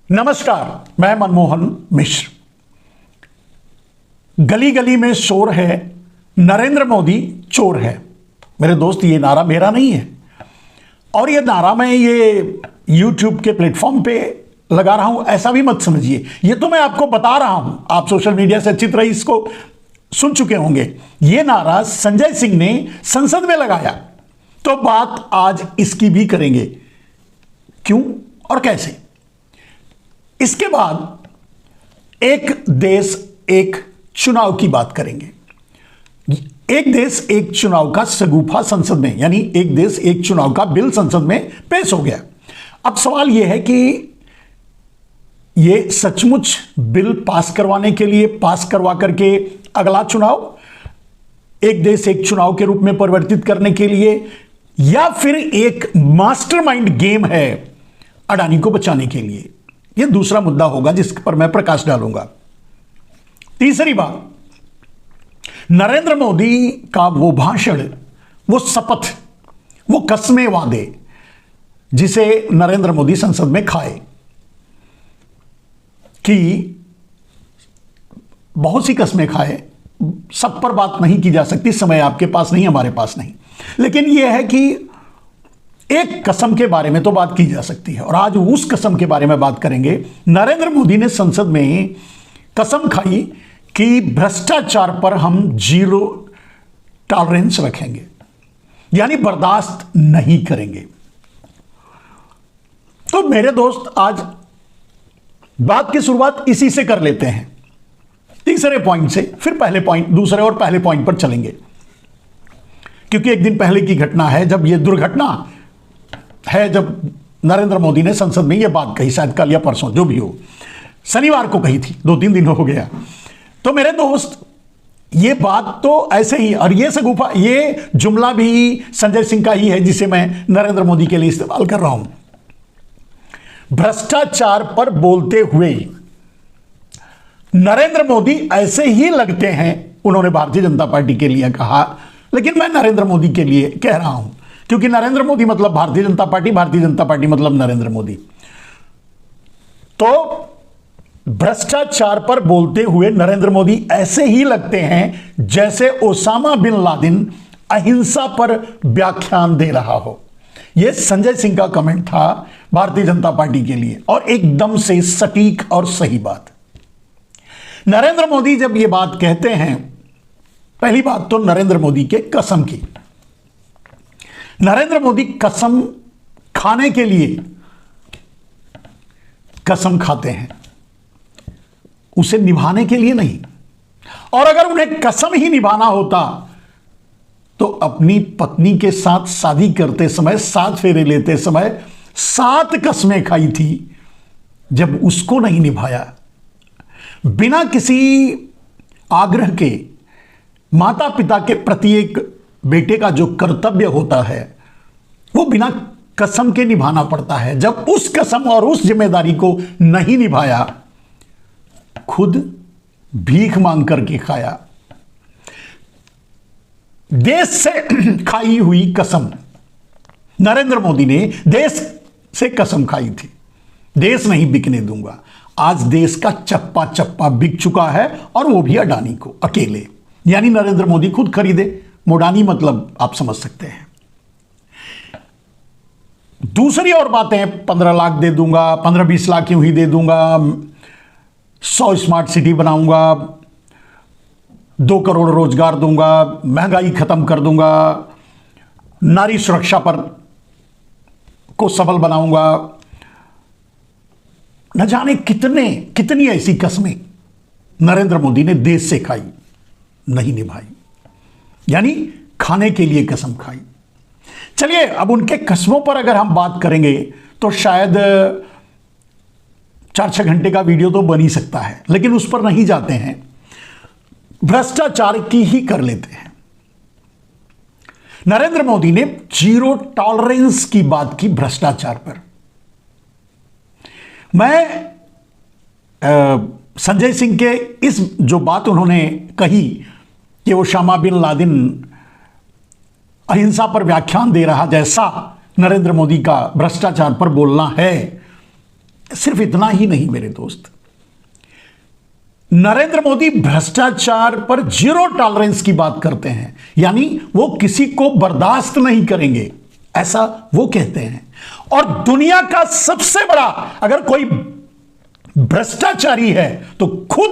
नमस्कार, मैं मनमोहन मिश्र। गली गली में शोर है, नरेंद्र मोदी चोर है। मेरे दोस्त, ये नारा मेरा नहीं है और ये नारा मैं ये YouTube के प्लेटफॉर्म पे लगा रहा हूं, ऐसा भी मत समझिए। ये तो मैं आपको बता रहा हूं, आप सोशल मीडिया से अच्छी तरह इसको सुन चुके होंगे। ये नारा संजय सिंह ने संसद में लगाया, तो बात आज इसकी भी करेंगे, क्यों और कैसे। इसके बाद एक देश एक चुनाव की बात करेंगे। एक देश एक चुनाव का सगुफा संसद में, यानी एक देश एक चुनाव का बिल संसद में पेश हो गया। अब सवाल यह है कि यह सचमुच बिल पास करवाने के लिए, पास करवा करके अगला चुनाव एक देश एक चुनाव के रूप में परिवर्तित करने के लिए, या फिर एक मास्टरमाइंड गेम है अडानी को बचाने के लिए, यह दूसरा मुद्दा होगा जिस पर मैं प्रकाश डालूंगा। तीसरी बात, नरेंद्र मोदी का वो भाषण, वो शपथ, वो कस्में वादे जिसे नरेंद्र मोदी संसद में खाए कि बहुत सी कस्में खाए, सब पर बात नहीं की जा सकती, समय आपके पास नहीं, हमारे पास नहीं। लेकिन यह है कि एक कसम के बारे में तो बात की जा सकती है और आज उस कसम के बारे में बात करेंगे। नरेंद्र मोदी ने संसद में कसम खाई कि भ्रष्टाचार पर हम जीरो टॉलरेंस रखेंगे, यानी बर्दाश्त नहीं करेंगे। तो मेरे दोस्त, आज बात की शुरुआत इसी से कर लेते हैं, तीसरे पॉइंट से, फिर पहले पॉइंट, दूसरे और पहले पॉइंट पर चलेंगे, क्योंकि एक दिन पहले की घटना है जब यह दुर्घटना है, जब नरेंद्र मोदी ने संसद में यह बात कही, शायद कल या परसों, जो भी हो, शनिवार को कही थी, 2-3 दिन हो गया। तो मेरे दोस्त, ये बात तो ऐसे ही, और ये सगुफा, ये जुमला भी संजय सिंह का ही है जिसे मैं नरेंद्र मोदी के लिए इस्तेमाल कर रहा हूं। भ्रष्टाचार पर बोलते हुए नरेंद्र मोदी ऐसे ही लगते हैं, उन्होंने भारतीय जनता पार्टी के लिए कहा, लेकिन मैं नरेंद्र मोदी के लिए कह रहा हूं, क्योंकि नरेंद्र मोदी मतलब भारतीय जनता पार्टी, भारतीय जनता पार्टी मतलब नरेंद्र मोदी। तो भ्रष्टाचार पर बोलते हुए नरेंद्र मोदी ऐसे ही लगते हैं जैसे ओसामा बिन लादेन अहिंसा पर व्याख्यान दे रहा हो। यह संजय सिंह का कमेंट था भारतीय जनता पार्टी के लिए, और एकदम से सटीक और सही बात। नरेंद्र मोदी जब यह बात कहते हैं, पहली बात तो नरेंद्र मोदी के कसम की। नरेंद्र मोदी कसम खाने के लिए कसम खाते हैं, उसे निभाने के लिए नहीं। और अगर उन्हें कसम ही निभाना होता तो अपनी पत्नी के साथ शादी करते समय, 7 फेरे लेते समय 7 कसमें खाई थी, जब उसको नहीं निभाया, बिना किसी आग्रह के, माता पिता के प्रति एक बेटे का जो कर्तव्य होता है वो बिना कसम के निभाना पड़ता है। जब उस कसम और उस जिम्मेदारी को नहीं निभाया, खुद भीख मांग करके खाया। देश से खाई हुई कसम, नरेंद्र मोदी ने देश से कसम खाई थी, देश नहीं बिकने दूंगा। आज देश का चप्पा चप्पा बिक चुका है, और वो भी अडानी को अकेले, यानी नरेंद्र मोदी खुद खरीदे। मोडानी मतलब आप समझ सकते हैं। दूसरी और बातें, 15 लाख दे दूंगा, 15-20 लाख यूं ही दे दूंगा, 100 स्मार्ट सिटी बनाऊंगा, 2 करोड़ रोजगार दूंगा, महंगाई खत्म कर दूंगा, नारी सुरक्षा पर को सबल बनाऊंगा, न जाने कितनी ऐसी कस्में नरेंद्र मोदी ने देश से खाई, नहीं निभाई, यानी खाने के लिए कसम खाई। चलिए, अब उनके कस्मों पर अगर हम बात करेंगे तो शायद 4-6 घंटे का वीडियो तो बन ही सकता है, लेकिन उस पर नहीं जाते हैं, भ्रष्टाचार की ही कर लेते हैं। नरेंद्र मोदी ने जीरो टॉलरेंस की बात की भ्रष्टाचार पर। मैं संजय सिंह के इस जो बात उन्होंने कही कि ओसामा बिन लादेन अहिंसा पर व्याख्यान दे रहा जैसा नरेंद्र मोदी का भ्रष्टाचार पर बोलना है, सिर्फ इतना ही नहीं मेरे दोस्त, नरेंद्र मोदी भ्रष्टाचार पर जीरो टॉलरेंस की बात करते हैं, यानी वो किसी को बर्दाश्त नहीं करेंगे, ऐसा वो कहते हैं। और दुनिया का सबसे बड़ा अगर कोई भ्रष्टाचारी है तो खुद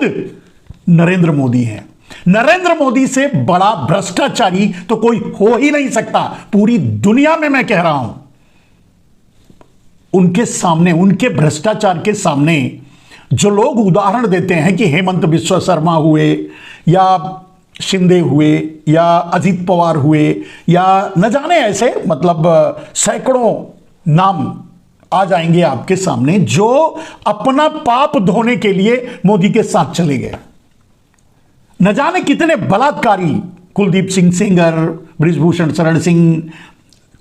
नरेंद्र मोदी हैं। नरेंद्र मोदी से बड़ा भ्रष्टाचारी तो कोई हो ही नहीं सकता पूरी दुनिया में, मैं कह रहा हूं। उनके सामने, उनके भ्रष्टाचार के सामने जो लोग उदाहरण देते हैं कि हेमंत बिस्वा शर्मा हुए या शिंदे हुए या अजित पवार हुए या न जाने ऐसे, मतलब सैकड़ों नाम आ जाएंगे आपके सामने जो अपना पाप धोने के लिए मोदी के साथ चले गए। न जाने कितने बलात्कारी, कुलदीप सिंह सेंगर, बृजभूषण शरण सिंह,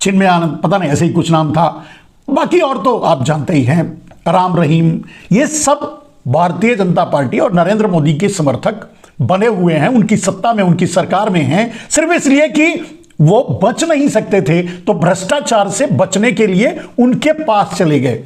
चिन्मय आनंद, पता नहीं ऐसे ही कुछ नाम था, बाकी और तो आप जानते ही हैं, राम रहीम, ये सब भारतीय जनता पार्टी और नरेंद्र मोदी के समर्थक बने हुए हैं, उनकी सत्ता में, उनकी सरकार में हैं, सिर्फ इसलिए कि वो बच नहीं सकते थे तो भ्रष्टाचार से बचने के लिए उनके पास चले गए।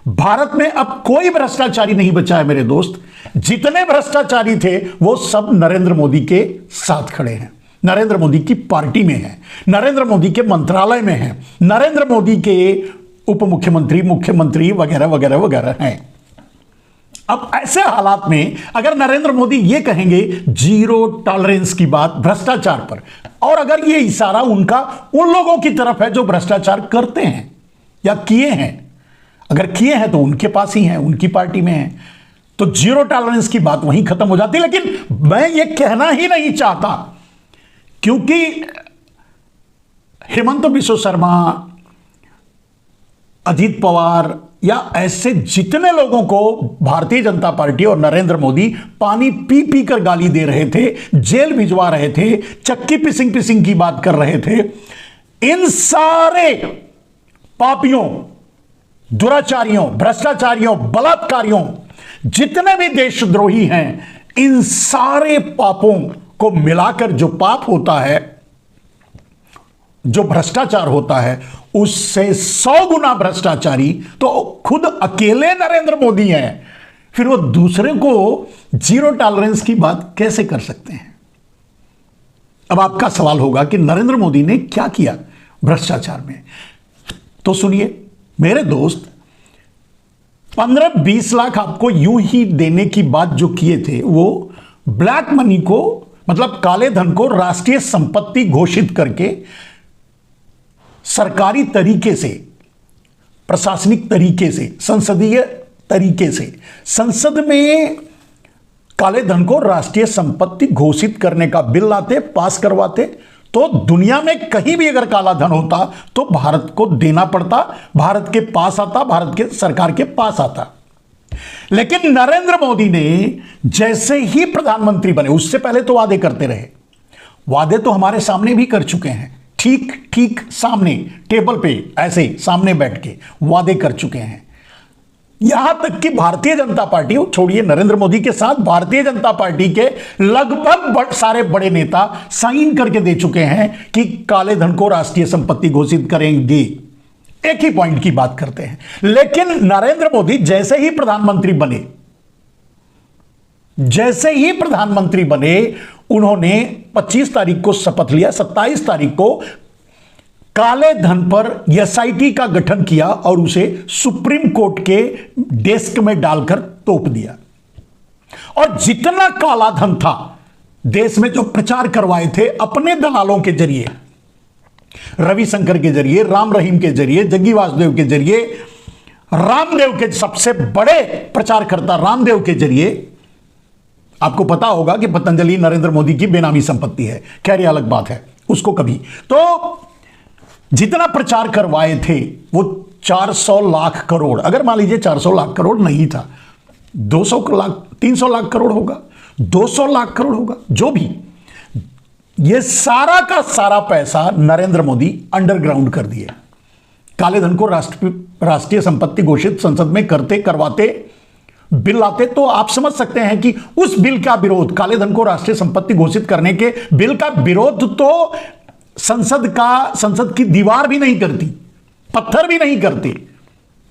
भारत में अब कोई भ्रष्टाचारी नहीं बचा है मेरे दोस्त। जितने भ्रष्टाचारी थे वो सब नरेंद्र मोदी के साथ खड़े हैं, नरेंद्र मोदी की पार्टी में हैं, नरेंद्र मोदी के मंत्रालय में हैं, नरेंद्र मोदी के उप मुख्यमंत्री, मुख्यमंत्री वगैरह वगैरह वगैरह हैं। अब ऐसे हालात में अगर नरेंद्र मोदी ये कहेंगे जीरो टॉलरेंस की बात भ्रष्टाचार पर, और अगर ये इशारा उनका उन लोगों की तरफ है जो भ्रष्टाचार करते हैं या किए हैं, अगर किए हैं तो उनके पास ही हैं, उनकी पार्टी में हैं, तो जीरो टॉलरेंस की बात वहीं खत्म हो जाती। लेकिन मैं ये कहना ही नहीं चाहता, क्योंकि हेमंत बिस्वा शर्मा, अजित पवार या ऐसे जितने लोगों को भारतीय जनता पार्टी और नरेंद्र मोदी पानी पी पी कर गाली दे रहे थे, जेल भिजवा रहे थे, चक्की पिसिंग पिसिंग की बात कर रहे थे, इन सारे पापियों, दुराचारियों, भ्रष्टाचारियों, बलात्कारियों, जितने भी देशद्रोही हैं, इन सारे पापों को मिलाकर जो पाप होता है, जो भ्रष्टाचार होता है, उससे 100 गुना भ्रष्टाचारी तो खुद अकेले नरेंद्र मोदी हैं। फिर वो दूसरे को जीरो टॉलरेंस की बात कैसे कर सकते हैं? अब आपका सवाल होगा कि नरेंद्र मोदी ने क्या किया भ्रष्टाचार में, तो सुनिए मेरे दोस्त, 15-20 लाख आपको यूं ही देने की बात जो किए थे, वो ब्लैक मनी को, मतलब काले धन को राष्ट्रीय संपत्ति घोषित करके सरकारी तरीके से, प्रशासनिक तरीके से, संसदीय तरीके से संसद में काले धन को राष्ट्रीय संपत्ति घोषित करने का बिल लाते, पास करवाते, तो दुनिया में कहीं भी अगर काला धन होता तो भारत को देना पड़ता, भारत के पास आता, भारत के सरकार के पास आता। लेकिन नरेंद्र मोदी ने जैसे ही प्रधानमंत्री बने, उससे पहले तो वादे करते रहे, वादे तो हमारे सामने भी कर चुके हैं, ठीक ठीक सामने टेबल पे ऐसे सामने बैठ के वादे कर चुके हैं। यहां तक कि भारतीय जनता पार्टी, छोड़िए नरेंद्र मोदी के साथ, भारतीय जनता पार्टी के लगभग सारे बड़े नेता साइन करके दे चुके हैं कि काले धन को राष्ट्रीय संपत्ति घोषित करेंगे। एक ही पॉइंट की बात करते हैं। लेकिन नरेंद्र मोदी जैसे ही प्रधानमंत्री बने, जैसे ही प्रधानमंत्री बने, उन्होंने 25 तारीख को शपथ लिया, 27 तारीख को काले धन पर एसआईटी का गठन किया और उसे सुप्रीम कोर्ट के डेस्क में डालकर तोप दिया। और जितना काला धन था देश में, जो प्रचार करवाए थे अपने दलालों के जरिए, रविशंकर के जरिए, राम रहीम के जरिए, जग्गी वासुदेव के जरिए, रामदेव के सबसे बड़े प्रचारकर्ता रामदेव के जरिए, आपको पता होगा कि पतंजलि नरेंद्र मोदी की बेनामी संपत्ति है, खैर ये अलग बात है, उसको कभी, तो जितना प्रचार करवाए थे वो 400 लाख करोड़, अगर मान लीजिए 400 लाख करोड़ नहीं था, 200 लाख, 300 लाख करोड़ होगा, 200 लाख करोड़ होगा, जो भी, ये सारा का सारा पैसा नरेंद्र मोदी अंडरग्राउंड कर दिए। काले धन को राष्ट्रीय संपत्ति घोषित संसद में करते, करवाते, बिल लाते, तो आप समझ सकते हैं कि उस बिल का विरोध, काले धन को राष्ट्रीय संपत्ति घोषित करने के बिल का विरोध तो संसद की दीवार भी नहीं करती, पत्थर भी नहीं करती,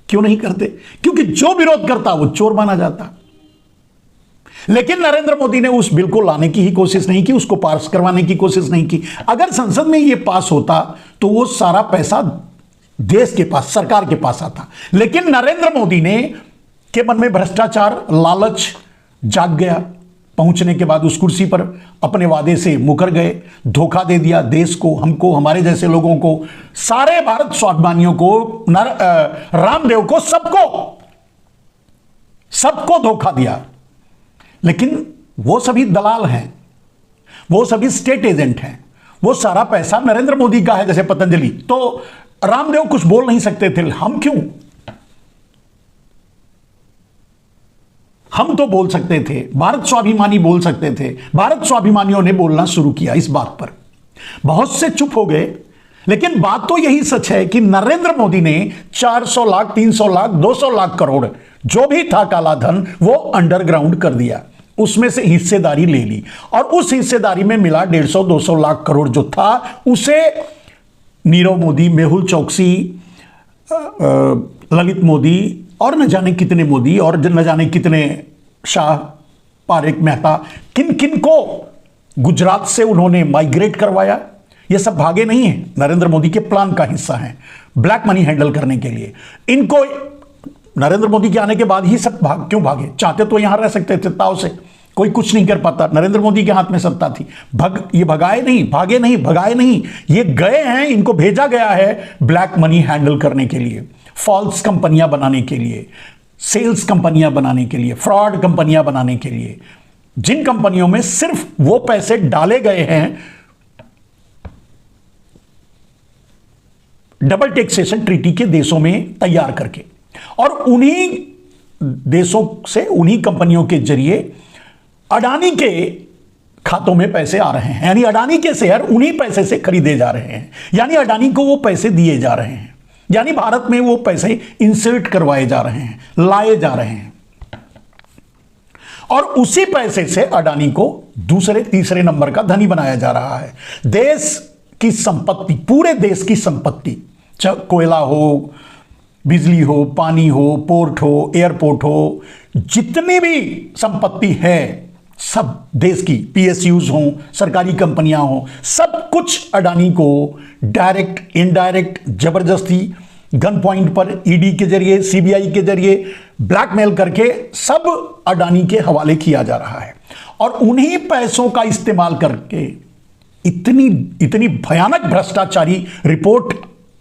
क्यों नहीं करते? क्योंकि जो विरोध करता वो चोर माना जाता। लेकिन नरेंद्र मोदी ने उस बिल को लाने की ही कोशिश नहीं की, उसको पास करवाने की कोशिश नहीं की। अगर संसद में ये पास होता तो वो सारा पैसा देश के पास, सरकार के पास आता। लेकिन नरेंद्र मोदी ने के मन में भ्रष्टाचार, लालच जाग गया। पहुंचने के बाद उस कुर्सी पर अपने वादे से मुकर गए, धोखा दे दिया देश को, हमको, हमारे जैसे लोगों को, सारे भारत स्वाभिमानियों को, रामदेव को, सबको धोखा दिया। लेकिन वो सभी दलाल हैं, वो सभी स्टेट एजेंट हैं, वो सारा पैसा नरेंद्र मोदी का है। जैसे पतंजलि, तो रामदेव कुछ बोल नहीं सकते थे, हम क्यों? हम तो बोल सकते थे, भारत स्वाभिमानी बोल सकते थे। भारत स्वाभिमानियों ने बोलना शुरू किया इस बात पर, बहुत से चुप हो गए। लेकिन बात तो यही सच है कि नरेंद्र मोदी ने 400 लाख, 300 लाख, 200 लाख करोड़ जो भी था काला धन, वो अंडरग्राउंड कर दिया, उसमें से हिस्सेदारी ले ली। और उस हिस्सेदारी में मिला 150-200 लाख करोड़ जो था, उसे नीरव मोदी, मेहुल चौकसी, ललित मोदी और न जाने कितने मोदी और न जाने कितने शाह, पारेख, मेहता, किन किन को गुजरात से उन्होंने माइग्रेट करवाया। ये सब भागे नहीं है, नरेंद्र मोदी के प्लान का हिस्सा हैं, ब्लैक मनी हैंडल करने के लिए। इनको नरेंद्र मोदी के आने के बाद ही सब क्यों भागे? चाहते तो यहां रह सकते थे ताव से, कोई कुछ नहीं कर पाता। नरेंद्र मोदी के हाथ में सत्ता थी। ये भगाए नहीं, भागे नहीं, भगाए नहीं, ये गए हैं। इनको भेजा गया है ब्लैक मनी हैंडल करने के लिए, फॉल्स कंपनियां बनाने के लिए, सेल्स कंपनियां बनाने के लिए, फ्रॉड कंपनियां बनाने के लिए, जिन कंपनियों में सिर्फ वो पैसे डाले गए हैं डबल टैक्सेशन ट्रीटी के देशों में तैयार करके, और उन्हीं देशों से, उन्हीं कंपनियों के जरिए अडानी के खातों में पैसे आ रहे हैं। यानी अडानी के शेयर उन्हीं पैसे से खरीदे जा रहे हैं, यानी अडानी को वो पैसे दिए जा रहे हैं, यानी भारत में वो पैसे इंसर्ट करवाए जा रहे हैं, लाए जा रहे हैं। और उसी पैसे से अडानी को दूसरे तीसरे नंबर का धनी बनाया जा रहा है। देश की संपत्ति, पूरे देश की संपत्ति, चाहे कोयला हो, बिजली हो, पानी हो, पोर्ट हो, एयरपोर्ट हो, जितनी भी संपत्ति है सब देश की, पीएसयूज हों, सरकारी कंपनियां हों, सब कुछ अडानी को डायरेक्ट, इनडायरेक्ट, जबरदस्ती, गन पॉइंट पर ईडी के जरिए, सीबीआई के जरिए ब्लैकमेल करके सब अडानी के हवाले किया जा रहा है। और उन्हीं पैसों का इस्तेमाल करके इतनी भयानक भ्रष्टाचारी रिपोर्ट,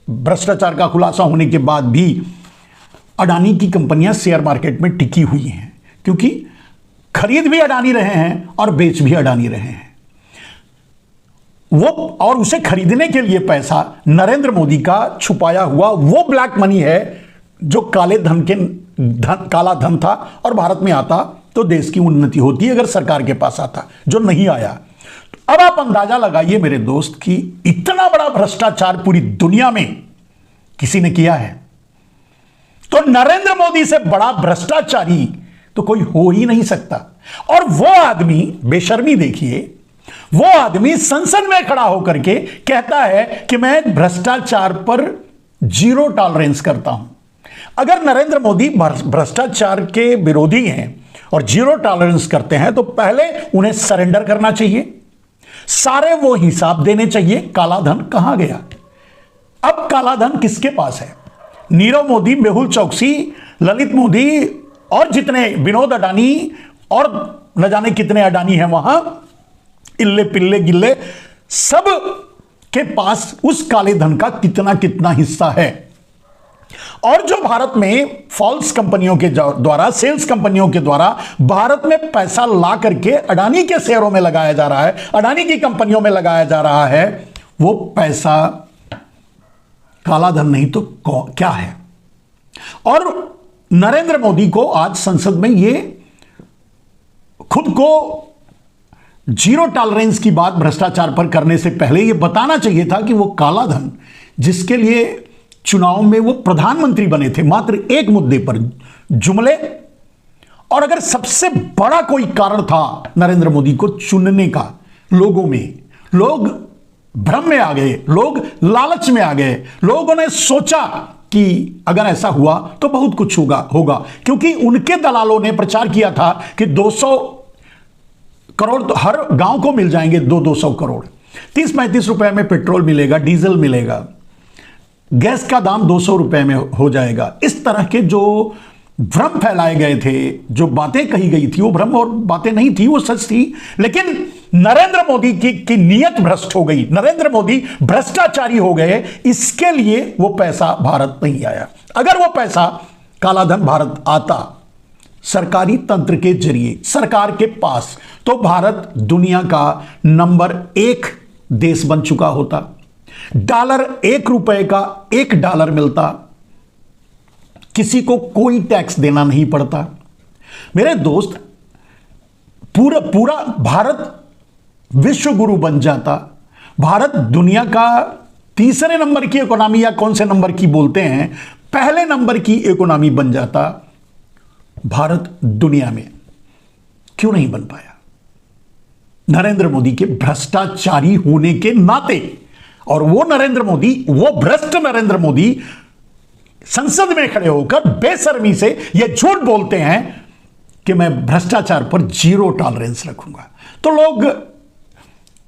भ्रष्टाचार का खुलासा होने के बाद भी अडानी की कंपनियां शेयर मार्केट में टिकी हुई हैं, क्योंकि खरीद भी अडानी रहे हैं और बेच भी अडानी रहे हैं वो। और उसे खरीदने के लिए पैसा नरेंद्र मोदी का छुपाया हुआ वो ब्लैक मनी है जो काले धन के काला धन था, और भारत में आता तो देश की उन्नति होती अगर सरकार के पास आता, जो नहीं आया। अब आप अंदाजा लगाइए मेरे दोस्त कि इतना बड़ा भ्रष्टाचार पूरी दुनिया में किसी ने किया है, तो नरेंद्र मोदी से बड़ा भ्रष्टाचारी तो कोई हो ही नहीं सकता। और वो आदमी, बेशर्मी देखिए, वो आदमी संसद में खड़ा होकर के कहता है कि मैं भ्रष्टाचार पर जीरो टॉलरेंस करता हूं। अगर नरेंद्र मोदी भ्रष्टाचार के विरोधी हैं और जीरो टॉलरेंस करते हैं, तो पहले उन्हें सरेंडर करना चाहिए, सारे वो हिसाब देने चाहिए, काला धन कहां गया। अब काला धन किसके पास है? नीरव मोदी, मेहुल चौकसी, ललित मोदी और जितने विनोद अडानी और न जाने कितने अडानी हैं वहां, इल्ले पिल्ले गिल्ले, सब के पास उस काले धन का कितना कितना हिस्सा है। और जो भारत में फॉल्स कंपनियों के द्वारा, सेल्स कंपनियों के द्वारा भारत में पैसा ला करके अडानी के शेयरों में लगाया जा रहा है, अडानी की कंपनियों में लगाया जा रहा है, वो पैसा काला धन नहीं तो क्या है। और नरेंद्र मोदी को आज संसद में ये खुद को जीरो टॉलरेंस की बात भ्रष्टाचार पर करने से पहले ये बताना चाहिए था कि वो काला धन, जिसके लिए चुनाव में वो प्रधानमंत्री बने थे मात्र एक मुद्दे पर, जुमले, और अगर सबसे बड़ा कोई कारण था नरेंद्र मोदी को चुनने का लोगों में, लोग भ्रम में आ गए, लोग लालच में आ गए, लोगों ने सोचा कि अगर ऐसा हुआ तो बहुत कुछ होगा क्योंकि उनके दलालों ने प्रचार किया था कि 200 करोड़ तो हर गांव को मिल जाएंगे, 200 करोड़, 30-35 रुपए में पेट्रोल मिलेगा, डीजल मिलेगा, गैस का दाम 200 रुपए में हो जाएगा। इस तरह के जो भ्रम फैलाए गए थे, जो बातें कही गई थी, वो भ्रम और बातें नहीं थी, वो सच थी। लेकिन नरेंद्र मोदी की नीयत भ्रष्ट हो गई, नरेंद्र मोदी भ्रष्टाचारी हो गए, इसके लिए वो पैसा भारत नहीं आया। अगर वो पैसा काला धन भारत आता सरकारी तंत्र के जरिए सरकार के पास, तो भारत दुनिया का नंबर 1 देश बन चुका होता। डॉलर, 1 रुपए का $1 मिलता, किसी को कोई टैक्स देना नहीं पड़ता। मेरे दोस्त, पूरा भारत विश्व गुरु बन जाता। भारत दुनिया का तीसरे नंबर की इकोनॉमी, या कौन से नंबर की बोलते हैं, पहले नंबर की इकोनॉमी बन जाता भारत दुनिया में। क्यों नहीं बन पाया? नरेंद्र मोदी के भ्रष्टाचारी होने के नाते। और वो नरेंद्र मोदी, वो भ्रष्ट नरेंद्र मोदी संसद में खड़े होकर बेशर्मी से ये झूठ बोलते हैं कि मैं भ्रष्टाचार पर 0 टॉलरेंस रखूंगा। तो लोग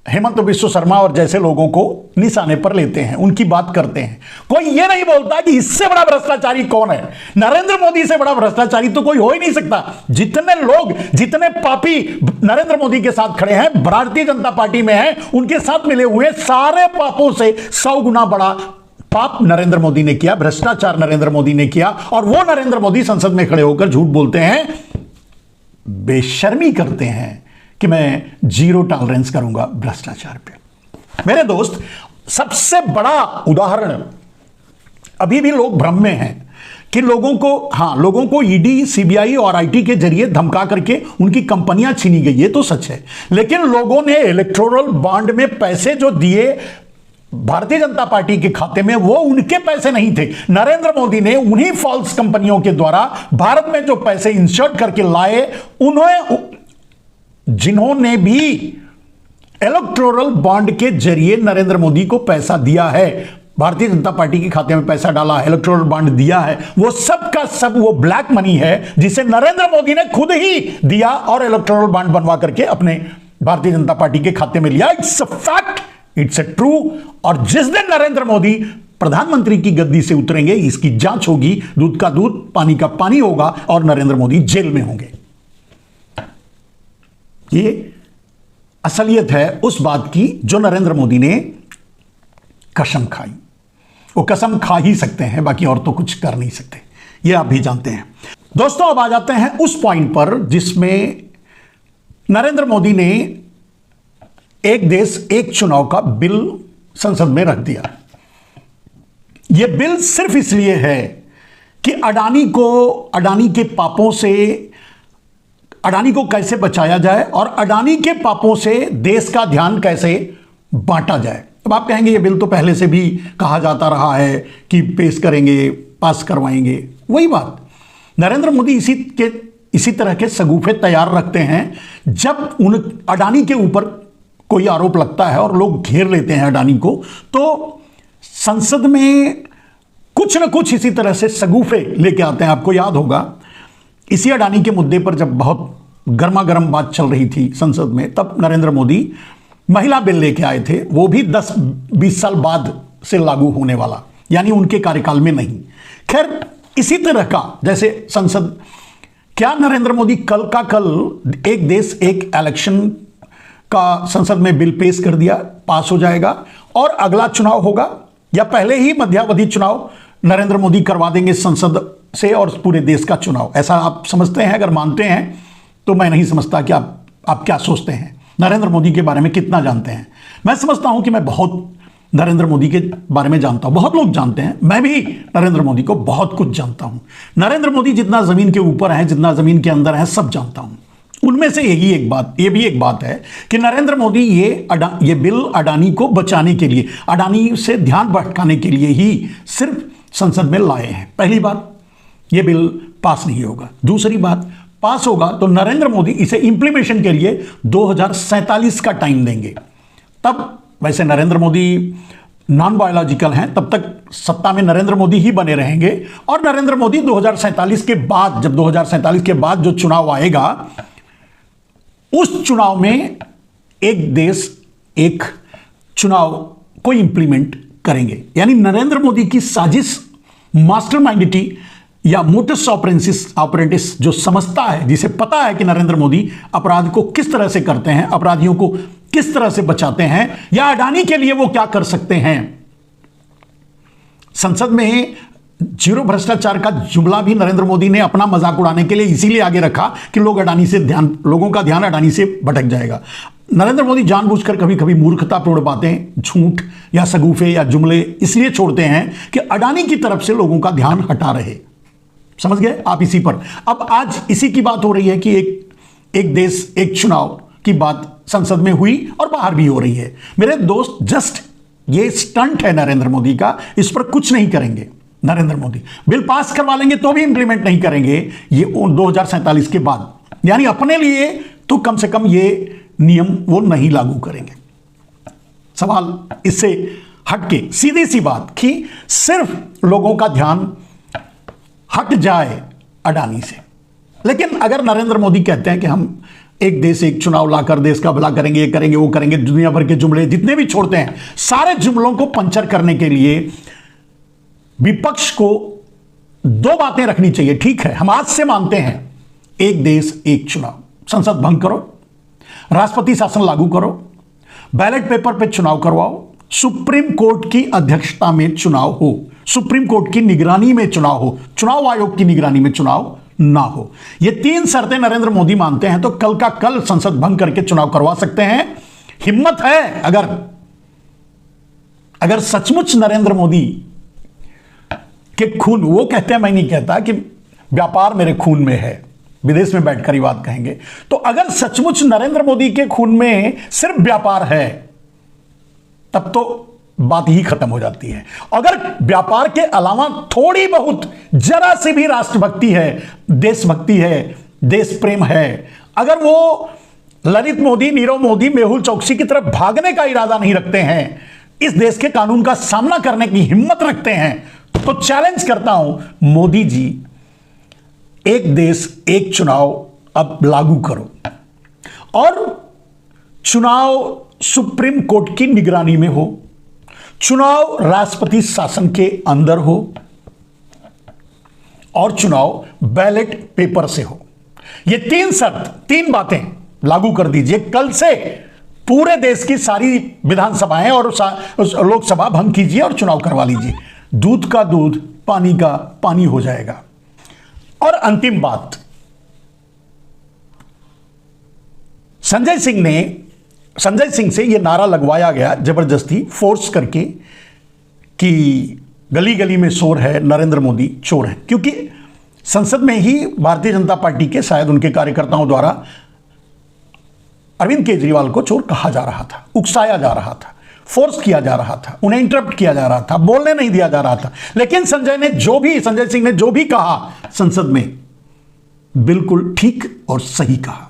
हेमंत बिश्व शर्मा और जैसे लोगों को निशाने पर लेते हैं, उनकी बात करते हैं। कोई ये नहीं बोलता कि इससे बड़ा भ्रष्टाचारी कौन है। नरेंद्र मोदी से बड़ा भ्रष्टाचारी तो कोई हो ही नहीं सकता। जितने लोग, जितने पापी नरेंद्र मोदी के साथ खड़े हैं, भारतीय जनता पार्टी में हैं, उनके साथ मिले हुए सारे पापों से 100 गुना बड़ा पाप नरेंद्र मोदी ने किया, भ्रष्टाचार नरेंद्र मोदी ने किया। और वो नरेंद्र मोदी संसद में खड़े होकर झूठ बोलते हैं, बेशर्मी करते हैं कि मैं 0 टॉलरेंस करूंगा भ्रष्टाचार पे। मेरे दोस्त, सबसे बड़ा उदाहरण, अभी भी लोग भ्रम में हैं कि लोगों को ईडी, सीबीआई और आईटी के जरिए धमका करके उनकी कंपनियां छीनी गई, ये तो सच है। लेकिन लोगों ने इलेक्टोरल बॉन्ड में पैसे जो दिए भारतीय जनता पार्टी के खाते में, वो उनके पैसे नहीं थे। नरेंद्र मोदी ने उन्हीं फॉल्स कंपनियों के द्वारा भारत में जो पैसे इंसर्ट करके लाए, जिन्होंने भी इलेक्टोरल बॉन्ड के जरिए नरेंद्र मोदी को पैसा दिया है, भारतीय जनता पार्टी के खाते में पैसा डाला है, इलेक्टोरल बॉन्ड दिया है, वो सब का सब वो ब्लैक मनी है जिसे नरेंद्र मोदी ने खुद ही दिया और इलेक्टोरल बॉन्ड बनवा करके अपने भारतीय जनता पार्टी के खाते में लिया। It's a fact, it's a true. और जिस दिन नरेंद्र मोदी प्रधानमंत्री की गद्दी से उतरेंगे, इसकी जांच होगी, दूध का दूध, पानी का पानी होगा और नरेंद्र मोदी जेल में होंगे। ये असलियत है उस बात की जो नरेंद्र मोदी ने कसम खाई। वो कसम खा ही सकते हैं, बाकी और तो कुछ कर नहीं सकते, ये आप भी जानते हैं। दोस्तों, अब आ जाते हैं उस पॉइंट पर जिसमें नरेंद्र मोदी ने एक देश एक चुनाव का बिल संसद में रख दिया। यह बिल सिर्फ इसलिए है कि अडानी के पापों से, अडानी को कैसे बचाया जाए और अडानी के पापों से देश का ध्यान कैसे बांटा जाए। अब आप कहेंगे ये बिल तो पहले से भी कहा जाता रहा है कि पेश करेंगे, पास करवाएंगे। वही बात, नरेंद्र मोदी इसी तरह के सगुफे तैयार रखते हैं। जब उन अडानी के ऊपर कोई आरोप लगता है और लोग घेर लेते हैं अडानी को, तो संसद में कुछ न कुछ इसी तरह से सगुफे लेके आते हैं। आपको याद होगा, इसी अडानी के मुद्दे पर जब बहुत गर्मा गर्म बात चल रही थी संसद में, तब नरेंद्र मोदी महिला बिल लेके आए थे, वो भी 10-20 साल बाद से लागू होने वाला, यानी उनके कार्यकाल में नहीं। खैर, इसी तरह का जैसे संसद, क्या नरेंद्र मोदी कल का कल एक देश एक इलेक्शन का संसद में बिल पेश कर दिया, पास हो जाएगा और अगला चुनाव होगा, या पहले ही मध्यावधि चुनाव नरेंद्र मोदी करवा देंगे संसद से और पूरे देश का चुनाव? ऐसा आप समझते हैं? अगर मानते हैं तो मैं नहीं समझता कि आप क्या सोचते हैं, नरेंद्र मोदी के बारे में कितना जानते हैं। मैं समझता हूं कि मैं बहुत नरेंद्र मोदी के बारे में जानता हूं, बहुत लोग जानते हैं, मैं भी नरेंद्र मोदी को बहुत कुछ जानता हूं। नरेंद्र मोदी जितना जमीन के ऊपर है, जितना जमीन के अंदर है, सब जानता हूं। उनमें से ये भी एक बात है कि नरेंद्र मोदी ये बिल अडानी को बचाने के लिए, अडानी से ध्यान भटकाने के लिए ही सिर्फ संसद में लाए हैं। पहली बात, ये बिल पास नहीं होगा। दूसरी बात, पास होगा तो नरेंद्र मोदी इसे इंप्लीमेंटेशन के लिए 2047 का टाइम देंगे। तब वैसे नरेंद्र मोदी नॉन बायोलॉजिकल हैं, तब तक सत्ता में नरेंद्र मोदी ही बने रहेंगे। और नरेंद्र मोदी 2047 के बाद, जब 2047 के बाद जो चुनाव आएगा, उस चुनाव में एक देश एक चुनाव को इंप्लीमेंट करेंगे। यानी नरेंद्र मोदी की साजिश, मास्टरमाइंडिटी या मोटस ऑपरेंडिस जो समझता है, जिसे पता है कि नरेंद्र मोदी अपराध को किस तरह से करते हैं, अपराधियों को किस तरह से बचाते हैं, या अडानी के लिए वो क्या कर सकते हैं। संसद में जीरो भ्रष्टाचार का जुमला भी नरेंद्र मोदी ने अपना मजाक उड़ाने के लिए इसीलिए आगे रखा कि लोगों का ध्यान अडानी से भटक जाएगा। नरेंद्र मोदी जानबूझकर कभी कभी मूर्खतापूर्ण बातें, झूठ या सगुफे या जुमले इसलिए छोड़ते हैं कि अडानी की तरफ से लोगों का ध्यान हटा रहे। समझ गए आप इसी पर। अब आज इसी की बात हो रही है कि एक देश एक चुनाव की बात संसद में हुई और बाहर भी हो रही है। मेरे दोस्त, जस्ट ये स्टंट है नरेंद्र मोदी का, इस पर कुछ नहीं करेंगे। नरेंद्र मोदी बिल पास करवा लेंगे तो भी इंप्लीमेंट नहीं करेंगे ये 2047 के बाद। यानी अपने लिए तो कम से कम ये नियम वो नहीं लागू करेंगे। सवाल इससे हटके सीधी सी बात कि सिर्फ लोगों का ध्यान हट जाए अडानी से। लेकिन अगर नरेंद्र मोदी कहते हैं कि हम एक देश एक चुनाव लाकर देश का भला करेंगे, ये करेंगे, वो करेंगे, दुनिया भर के जुमले जितने भी छोड़ते हैं, सारे जुमलों को पंचर करने के लिए विपक्ष को दो बातें रखनी चाहिए। ठीक है, हम आज से मानते हैं, एक देश एक चुनाव, संसद भंग करो, राष्ट्रपति शासन लागू करो, बैलेट पेपर पे चुनाव करवाओ, सुप्रीम कोर्ट की अध्यक्षता में चुनाव हो, सुप्रीम कोर्ट की निगरानी में चुनाव हो, चुनाव आयोग की निगरानी में चुनाव ना हो। ये तीन शर्तें नरेंद्र मोदी मानते हैं तो कल का कल संसद भंग करके चुनाव करवा सकते हैं। हिम्मत है अगर सचमुच नरेंद्र मोदी के खून, वो कहते हैं, मैं नहीं कहता कि व्यापार मेरे खून में है, विदेश में बैठकर ही बात कहेंगे, तो अगर सचमुच नरेंद्र मोदी के खून में सिर्फ व्यापार है तब तो बात ही खत्म हो जाती है। अगर व्यापार के अलावा थोड़ी बहुत जरा सी भी राष्ट्रभक्ति है, देशभक्ति है, देश प्रेम है, अगर वो ललित मोदी, नीरव मोदी, मेहुल चौकसी की तरफ भागने का इरादा नहीं रखते हैं, इस देश के कानून का सामना करने की हिम्मत रखते हैं, तो चैलेंज करता हूं, मोदी जी, एक देश एक चुनाव अब लागू करो और चुनाव सुप्रीम कोर्ट की निगरानी में हो, चुनाव राष्ट्रपति शासन के अंदर हो और चुनाव बैलेट पेपर से हो। ये तीन शर्त, तीन बातें लागू कर दीजिए। कल से पूरे देश की सारी विधानसभाएं और लोकसभा भंग कीजिए और चुनाव करवा लीजिए। दूध का दूध, पानी का पानी हो जाएगा। और अंतिम बात, संजय सिंह से यह नारा लगवाया गया जबरदस्ती, फोर्स करके, कि गली गली में शोर है, नरेंद्र मोदी चोर है। क्योंकि संसद में ही भारतीय जनता पार्टी के, शायद उनके कार्यकर्ताओं द्वारा अरविंद केजरीवाल को चोर कहा जा रहा था, उकसाया जा रहा था, फोर्स किया जा रहा था, उन्हें इंटरप्ट किया जा रहा था, बोलने नहीं दिया जा रहा था। लेकिन संजय सिंह ने जो भी कहा संसद में, बिल्कुल ठीक और सही कहा।